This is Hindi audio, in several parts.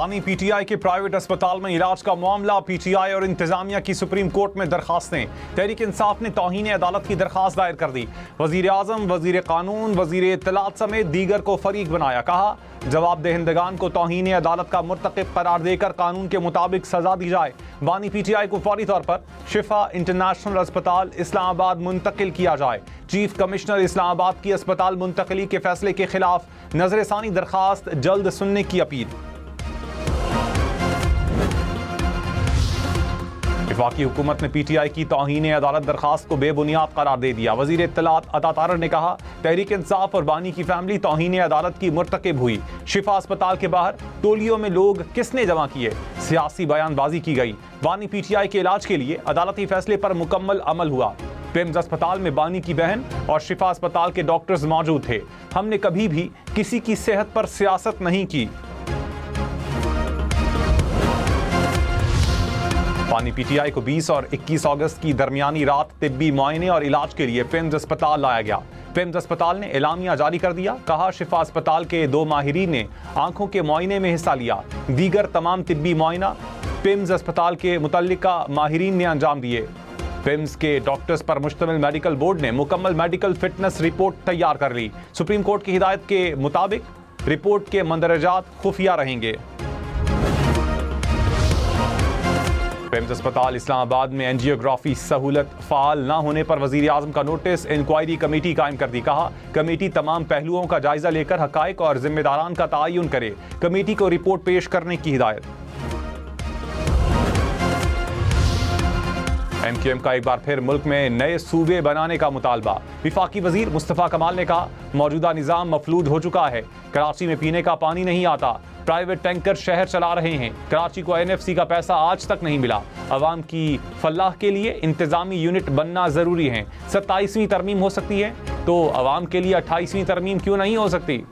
बानी पीटीआई के प्राइवेट अस्पताल में इलाज का मामला, पीटीआई और इंतजामिया की सुप्रीम कोर्ट में दरखास्तें। तहरीक इंसाफ ने तौहीन अदालत की दरखास्त दायर कर दी। वजीर आजम, वजीर कानून, वजीर इत्तलात समेत दीगर को फरीक बनाया। कहा जवाब दहिंदगान को तौहीन अदालत का मुर्तकिब करार देकर कानून के मुताबिक सजा दी जाए। बानी पीटीआई को फौरी तौर पर शिफा इंटरनेशनल अस्पताल इस्लामाबाद मुंतकिल किया जाए। चीफ कमिश्नर इस्लामाबाद की अस्पताल मुंतकली के फैसले के खिलाफ नजरसानी दरखास्त जल्द सुनने की अपील। वफाकी हुकूमत ने पीटीआई की तौहीन अदालत दरखास्त को बेबुनियाद करार दे दिया। वजीर इत्तलात अता तारर ने कहा तहरीक इंसाफ और बानी की फैमिली तौहीन अदालत की मुर्तकिब हुई। शिफा अस्पताल के बाहर टोलियों में लोग किसने जमा किए, सियासी बयानबाजी की गई। बानी पीटीआई के इलाज के लिए अदालती फैसले पर मुकम्मल अमल हुआ। पिम्स अस्पताल में बानी की बहन और शिफा अस्पताल के डॉक्टर्स मौजूद थे। हमने कभी भी किसी की सेहत पर सियासत नहीं की। बानी पीटीआई को 20 और 21 अगस्त की दरमियानी रात तिब्बी मुआयने और इलाज के लिए पिम्स अस्पताल लाया गया। पिम्स अस्पताल ने एलामिया जारी कर दिया। कहा शिफा अस्पताल के 2 माहिरीन ने आंखों के मुआयने में हिस्सा लिया। दीगर तमाम तिब्बी मुआयना पिम्स अस्पताल के मुतल्लिका माहिरीन ने अंजाम दिए। पिम्स के डॉक्टर्स पर मुश्तमिल मेडिकल बोर्ड ने मुकम्मल मेडिकल फिटनेस रिपोर्ट तैयार कर ली। सुप्रीम कोर्ट की हिदायत के मुताबिक रिपोर्ट के मंदरजात खुफिया रहेंगे। पिम्स अस्पताल इस्लामाबाद में एंजियोग्राफी सहूलत फाल न होने पर वजीर आजम का नोटिस। इंक्वायरी कमेटी कायम कर दी। कहा कमेटी तमाम पहलुओं का जायजा लेकर हकायक और जिम्मेदारान का तयन करे। कमेटी को रिपोर्ट पेश करने की हिदायत। एमक्यूएम का एक बार फिर मुल्क में नए सूबे बनाने का मुतालबा। वफाकी वजीर मुस्तफ़ा कमाल ने कहा मौजूदा निज़ाम मफलूज हो चुका है। कराची में पीने का पानी नहीं आता। प्राइवेट टैंकर शहर चला रहे हैं। कराची को एनएफसी का पैसा आज तक नहीं मिला। अवाम की फलाह के लिए इंतजामी यूनिट बनना जरूरी है। 27वीं तरमीम हो सकती है तो अवाम के लिए 28वीं तरमीम क्यों नहीं हो सकती।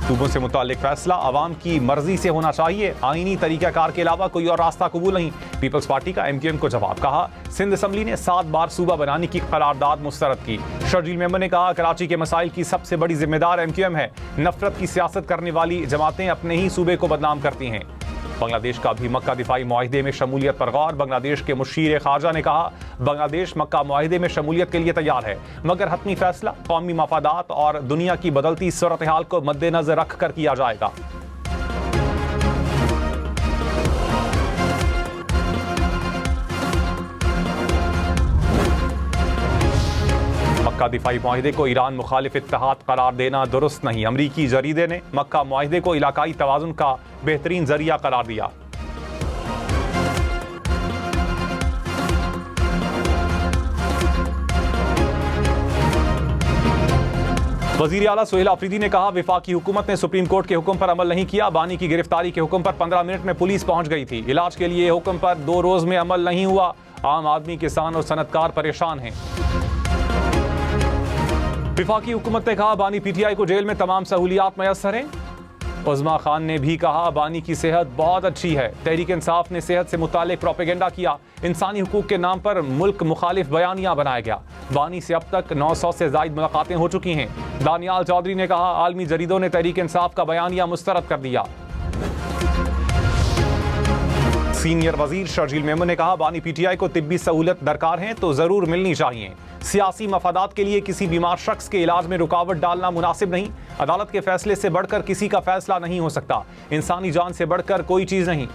सूबों से मुताल्लिक फैसला अवाम की मर्जी से होना चाहिए। आईनी तरीक़ाकार के अलावा कोई और रास्ता कबूल नहीं। पीपल्स पार्टी का एमक्यूएम को जवाब। कहा सिंध असम्बली ने 7 बार सूबा बनाने की करारदाद मुस्तरद की। शर्जील मेंबर ने कहा कराची के मसाइल की सबसे बड़ी जिम्मेदार एमक्यूएम है। नफरत की सियासत करने वाली जमातें अपने ही सूबे को बदनाम करती हैं। बांग्लादेश का भी मक्का दिफाई मुआहिदे में शमूलियत पर गौर। बांग्लादेश के मुशीर खारजा ने कहा बांग्लादेश मक्का मुआहिदे में शमूलियत के लिए तैयार है मगर हतमी फैसला कौमी मफादात और दुनिया की बदलती सूरत हाल को मद्देनजर रख कर किया जाएगा। मक्का दिफाई मुआहिदे को ईरान मुखालिफ इत्तेहाद करार देना दुरुस्त नहीं। अमरीकी जरीदे ने मक्का मुआहिदे को इलाकाई तवाज़ुन का बेहतरीन जरिया करार दिया। वजीर आला सुहेल आफरीदी ने कहा वफाकी हुकूमत ने सुप्रीम कोर्ट के हुक्म पर अमल नहीं किया। बानी की गिरफ्तारी के हुक्म पर 15 मिनट में पुलिस पहुंच गई थी। इलाज के लिए हुक्म पर 2 रोज में अमल नहीं हुआ। आम आदमी, किसान और सनतकार परेशान हैं। वफाकी हुकूमत ने कहा बानी पीटीआई को जेल में तमाम सहूलियात मैसर हैं। उज़्मा खान ने भी कहा बानी की सेहत बहुत अच्छी है। तहरीक इंसाफ ने सेहत से मुतालिक प्रोपेगेंडा किया। इंसानी हुकूक के नाम पर मुल्क मुखालिफ बयानिया बनाया गया। बानी से अब तक 900 से ज़ायद मुलाकातें हो चुकी हैं। दानियाल चौधरी ने कहा आलमी जरीदों ने तहरीक इंसाफ का बयानिया मुस्तरद कर दिया। सीनियर वजीर शर्जील मेमन ने कहा बानी पीटीआई को तिब्बी सहूलत दरकार है तो जरूर मिलनी चाहिए। सियासी मफादात के लिए किसी बीमार शख्स के इलाज में रुकावट डालना मुनासिब नहीं। अदालत के फैसले से बढ़कर किसी का फैसला नहीं हो सकता। इंसानी जान से बढ़कर कोई चीज नहीं।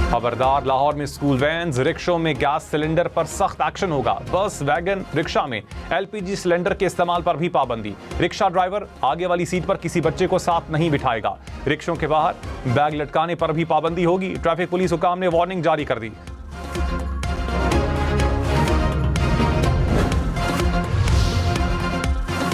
खबरदार, लाहौर में स्कूल वैन्स, रिक्शों में गैस सिलेंडर पर सख्त एक्शन होगा। बस, वैगन, रिक्शा में एलपीजी सिलेंडर के इस्तेमाल पर भी पाबंदी। रिक्शा ड्राइवर आगे वाली सीट पर किसी बच्चे को साथ नहीं बिठाएगा। रिक्शों के बाहर बैग लटकाने पर भी पाबंदी होगी। ट्रैफिक पुलिस हुकाम ने वार्निंग जारी कर दी।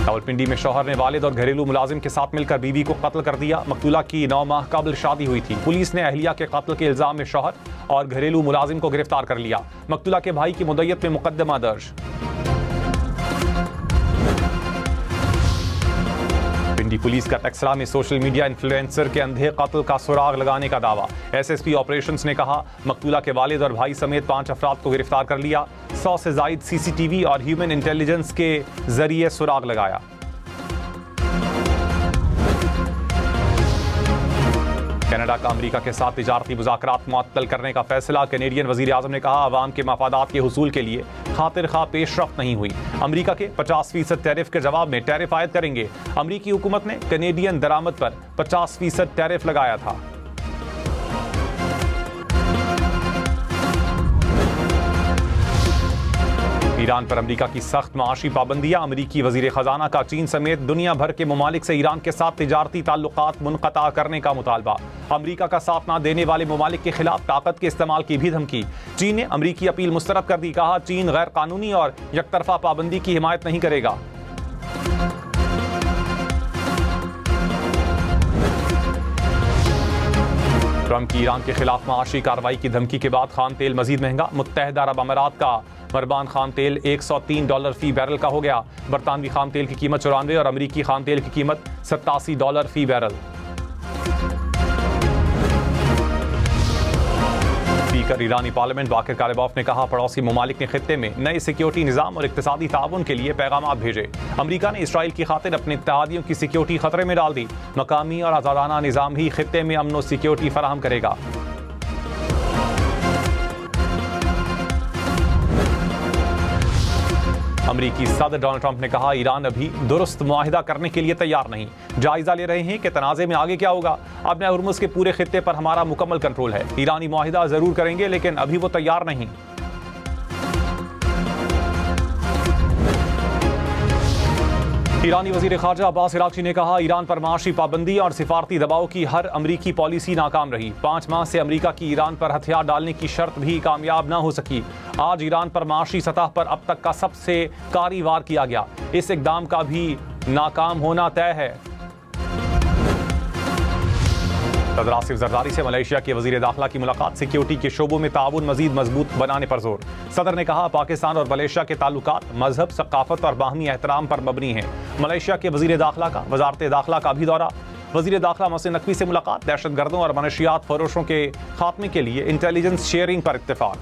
रावलपिंडी में शौहर ने वालिद और घरेलू मुलाजिम के साथ मिलकर बीवी को कत्ल कर दिया। मकतूला की 9 माह कबल शादी हुई थी। पुलिस ने अहलिया के कत्ल के इल्जाम में शौहर और घरेलू मुलाजिम को गिरफ्तार कर लिया। मकतूला के भाई की मुद्दत में मुकदमा दर्ज। पिंडी पुलिस का टक्सरा में सोशल मीडिया इन्फ्लुएंसर के अंधे कत्ल का सुराग लगाने का दावा। एसएसपी ऑपरेशंस ने कहा मकतूला के वालिद और भाई समेत 5 अफराद को गिरफ्तार कर लिया। 100 से जायद CCTV और ह्यूमन इंटेलिजेंस के जरिए सुराग लगाया। कनाडा का अमेरिका के साथ तिजारती मुज़ाकरात मुअत्तल करने का फैसला। कैनेडियन वज़ीर आज़म ने कहा, अवाम के मफादात के हुसूल के लिए खातिर खा पेशरफ्त नहीं हुई। अमेरिका के 50% टैरिफ के जवाब में टैरिफ आयद करेंगे। अमेरिकी हुकूमत ने कैनेडियन दरामद पर 50% टैरिफ लगाया था। ईरान पर अमेरिका की सख्त माशी पाबंदियां। अमेरिकी वजीर खजाना का चीन समेत दुनिया भर के ममालिक से ईरान के साथ तिजारती ताल्लुकात मुनक़ता करने का मुतालबा। अमेरिका का साथ न देने वाले ममालिक के खिलाफ ताकत के इस्तेमाल की भी धमकी। चीन ने अमेरिकी अपील मुस्तरद कर दी। कहा, चीन गैर कानूनी और यकतरफा पाबंदी की हिमायत नहीं करेगा। ट्रंप की ईरान के खिलाफ माशी कार्रवाई की धमकी के बाद खान तेल मजीद महंगा। मुत्तहदा अरब अमारात का मरबान खान तेल $103 फी बैरल का हो गया। बरतानवी खान तेल की कीमत 94 और अमेरिकी खान तेल की कीमत $87 फी बैरल। स्पीकर ईरानी पार्लियामेंट बाकिर कालिबॉफ ने कहा, पड़ोसी ममालिक ने खित्ते में नए सिक्योरिटी निज़ाम और इक्तिसादी ताउन के लिए पैगाम भेजे। अमेरिका ने इसराइल की खातिर अपने इत्तेहादियों की सिक्योरिटी खतरे में डाल दी। मकामी और आज़ादाना निज़ाम ही खित्ते में अमन और सिक्योरिटी फराहम करेगा। अमेरिकी सदर डोनाल्ड ट्रंप ने कहा, ईरान अभी दुरुस्त मुआहिदा करने के लिए तैयार नहीं। जायजा ले रहे हैं कि तनाज़े में आगे क्या होगा। अब हुर्मुज़ के पूरे खित्ते पर हमारा मुकम्मल कंट्रोल है। ईरानी मुआहिदा जरूर करेंगे, लेकिन अभी वो तैयार नहीं। ईरानी वजीर खारजा अब्बास इराक़ची ने कहा, ईरान पर माशी पाबंदी और सिफारती दबाव की हर अमरीकी पॉलिसी नाकाम रही। 5 माह से अमरीका की ईरान पर हथियार डालने की शर्त भी कामयाब न हो सकी। आज ईरान पर माशी सतह पर अब तक का सबसे कारी वार किया गया। इस इक़दाम का भी नाकाम होना तय है। सदर आसिफ जरदारी से मलेशिया के वजीर दाखिला की मुलाकात। सिक्योरिटी के शोबों में ताउन मजीद मजबूत बनाने पर जोर। सदर ने कहा, पाकिस्तान और मलेशिया के ताल्लुकात मजहब, सकाफत और बाहमी एहतराम पर मबनी हैं। मलेशिया के वजीर दाखिला का वजारत दाखिला का भी दौरा। वजीर दाखिला मोहसिन नकवी से मुलाकात। दहशत गर्दों और मनशियात फरोशों के खात्मे के लिए इंटेलिजेंस शेयरिंग पर इत्तेफाक।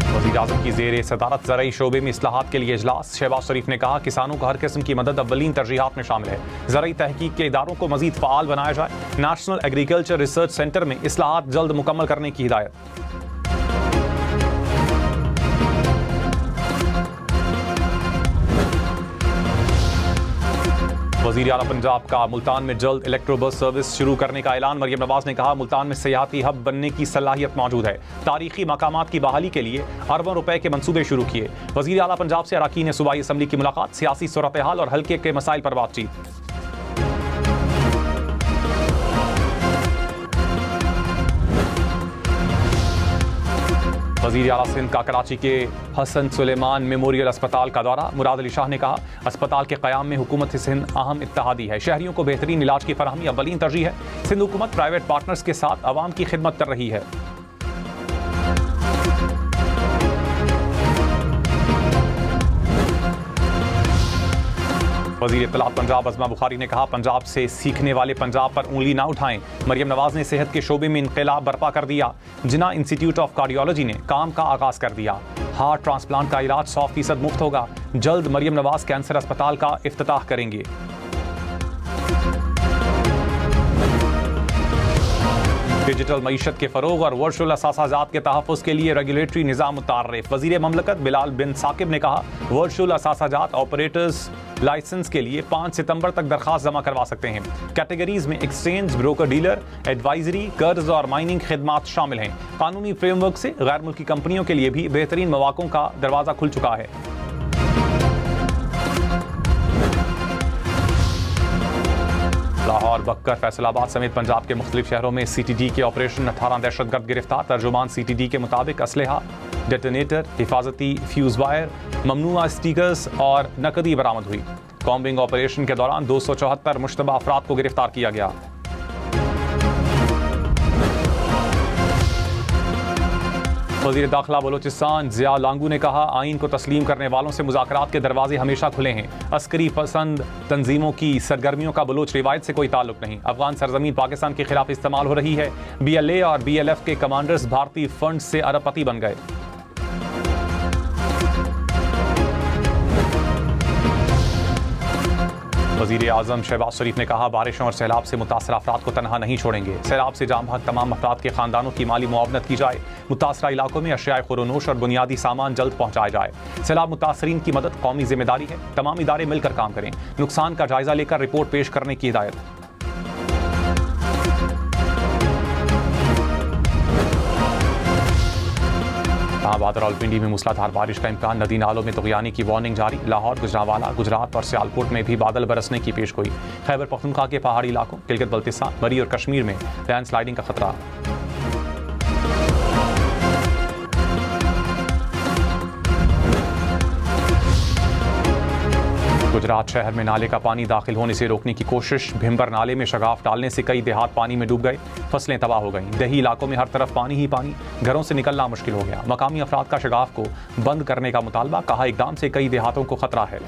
वज़ीर-ए-आज़म की ज़ेर सदारत ज़रई शोबे में इस्लाहात के लिए इजलास। शहबाज शरीफ ने कहा, किसानों को हर किस्म की मदद अव्वलीन तरजीहात में शामिल है। ज़रई तहकीक के इदारों को मजीद फ़आल बनाया जाए। नेशनल एग्रीकल्चर रिसर्च सेंटर में इस्लाहात जल्द मुकम्मल करने की हिदायत। वज़ीर आला पंजाब का मुल्तान में जल्द इलेक्ट्रो बस सर्विस शुरू करने का ऐलान। मरियम नवाज ने कहा, मुल्तान में सियाहती हब बनने की सलाहियत मौजूद है। तारीखी मकामात की बहाली के लिए अरबों रुपए के मंसूबे शुरू किए। वज़ीर आला पंजाब से अरकान सूबाई असम्बली की मुलाकात। सियासी सूरत हाल और हल्के के मसाइल पर बातचीत। वज़ीर आला सिंध का कराची के हसन सुलेमान मेमोरियल अस्पताल का दौरा। मुराद अली शाह ने कहा, अस्पताल के क़याम में हुकूमत सिंध अहम इत्तेहादी है। शहरियों को बेहतरीन इलाज की फराहमी अव्वलीन तरजीह है। सिंध हुकूमत प्राइवेट पार्टनर्स के साथ अवाम की खिदमत कर रही है। वज़ीर इत्तलात पंजाब अज़मा बुखारी ने कहा, पंजाब से सीखने वाले पंजाब पर उंगली ना उठाएं। मरियम नवाज ने सेहत के शोबे में इनकलाब बर्पा कर दिया। जिना इंस्टीट्यूट ऑफ कार्डियोलॉजी ने काम का आगाज कर दिया। हार्ट ट्रांसप्लांट का इलाज 100% मुफ्त होगा। जल्द मरियम नवाज कैंसर अस्पताल का इफ्तिताह करेंगे। डिजिटल मईशत के फरोग और वर्चुअल असासाजात के तहफ़्फ़ुज़ के लिए रेगुलेटरी निज़ाम मुतार्रिफ। वज़ीर ममलकत बिलाल बिन साकिब ने कहा, वर्चुअल असासाजात ऑपरेटर्स लाइसेंस के लिए 5 सितंबर तक दरखास्त जमा करवा सकते हैं। कैटेगरीज में एक्सचेंज, ब्रोकर डीलर, एडवाइजरी, कर्ज और माइनिंग खिदमात शामिल हैं। कानूनी फ्रेमवर्क से गैर मुल्की कंपनियों के लिए भी बेहतरीन मौक़ों का दरवाज़ा खुल चुका है। लाहौर, बक्कर, फैसलाबाद समेत पंजाब के मुख्तलिफ शहरों में CTD के ऑपरेशन। 18 दहशतगर्द गिरफ्तार। तर्जुमान CTD के मुताबिक असलहा, डेटोनेटर, हिफाजती फ्यूज़ वायर, ममनुआ स्टिकर्स और नकदी बरामद हुई। कॉम्बिंग ऑपरेशन के दौरान 274 मुश्तबा अफराद को गिरफ्तार किया गया। वज़ीर दाखिला बलोचिस्तान ज़िया लांगू ने कहा, आइन को तस्लीम करने वालों से मुज़ाकरात के दरवाजे हमेशा खुले हैं। अस्करी पसंद तंजीमों की सरगर्मियों का बलोच रिवायत से कोई ताल्लुक नहीं। अफगान सरजमीन पाकिस्तान के खिलाफ इस्तेमाल हो रही है। BLA और BLF के कमांडर्स भारतीय फंड से अरबपति बन गए। वज़ीर आज़म शहबाज शरीफ ने कहा, बारिशों और सैलाब से मुतासर अफराद को तनहा नहीं छोड़ेंगे। सैलाब से जाम भाग तमाम अफराद के खानदानों की माली मुआवनत की जाए। मुतासरा इलाकों में अशियाए खुरोनोश और बुनियादी सामान जल्द पहुँचाया जाए। सैलाब मुतासरीन की मदद कौमी जिम्मेदारी है। तमाम इदारे मिलकर काम करें। नुकसान का जायजा लेकर रिपोर्ट पेश करने की हिदायत। इस्लामाबाद और रावलपिंडी में मूसलाधार बारिश का इम्कान। नदी नालों में तुग़यानी की वार्निंग जारी। लाहौर, गुजरांवाला, गुजरात और सियालकोट में भी बादल बरसने की पेशगोई। खैबर पख्तूनख्वा के पहाड़ी इलाकों, गिलगित बल्तिस्तान, मरी और कश्मीर में लैंडस्लाइडिंग का खतरा। गुजरात शहर में नाले का पानी दाखिल होने से रोकने की कोशिश। भिम्बर नाले में शगाफ डालने से कई देहात पानी में डूब गए। फसलें तबाह हो गईं। दही इलाकों में हर तरफ पानी ही पानी। घरों से निकलना मुश्किल हो गया। मकामी अफराद का शगाफ को बंद करने का मुतालबा। कहा, इकदाम से कई देहातों को खतरा है।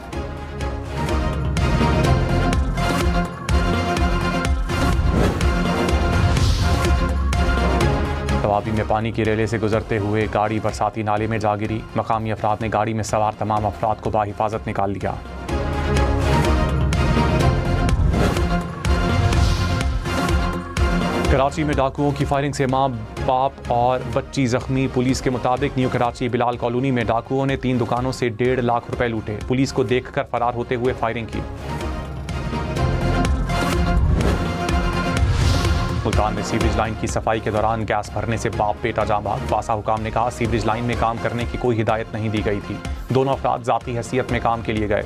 तवाबी में पानी की रेले से गुजरते हुए गाड़ी बरसाती नाले में जा गिरी। मकामी अफराद ने गाड़ी में सवार तमाम अफराद को बाहिफाजत निकाल लिया। कराची में डाकुओं की फायरिंग से मां, बाप और बच्ची जख्मी। पुलिस के मुताबिक न्यू कराची बिलाल कॉलोनी में डाकुओं ने 3 दुकानों से 1.5 लाख रुपए लूटे। पुलिस को देखकर फरार होते हुए फायरिंग की। मुल्तान में सीवरेज लाइन की सफाई के दौरान गैस भरने से बाप बेटा जाँ भाग। वासा हुकाम ने कहा, सीवरेज लाइन में काम करने की कोई हिदायत नहीं दी गई थी। दोनों अफराद जाती हैसियत में काम के लिए गए।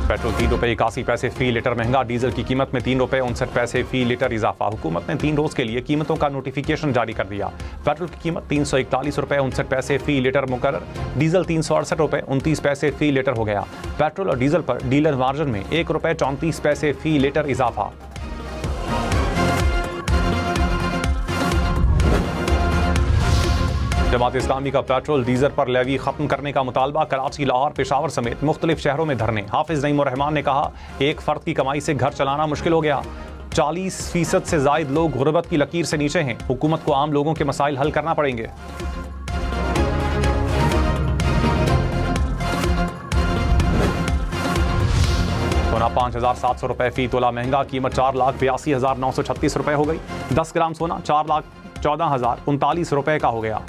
पेट्रोल 3 रुपये 81 पैसे फी लीटर महंगा। डीजल की कीमत में 3 रुपये 59 पैसे फी लीटर इजाफा। हुकूमत ने 3 रोज के लिए कीमतों का नोटिफिकेशन जारी कर दिया। पेट्रोल की कीमत 341 रुपये 59 पैसे फी लीटर मुकर्रर। डीजल 368 रुपये 29 पैसे फी लीटर हो गया। पेट्रोल और डीजल पर डीलर मार्जिन में 1 रुपये 34 पैसे फी लीटर इजाफा। जमात इस्लामी का पेट्रोल डीजल पर लेवी खत्म करने का मुतालबा। कराची, लाहौर, पेशावर समेत मुख्तलिफ शहरों में धरने। हाफिज नईम रहमान ने कहा, एक फर्द की कमाई से घर चलाना मुश्किल हो गया। 40% से जायद लोग गुर्बत की लकीर से नीचे हैं। हुकूमत को आम लोगों के मसाइल हल करना पड़ेंगे। सोना 5,700 रुपए फी तोला महंगा। कीमत 4,82,936 रुपए हो गई। 10 ग्राम सोना 4,14,039 रुपए का हो गया।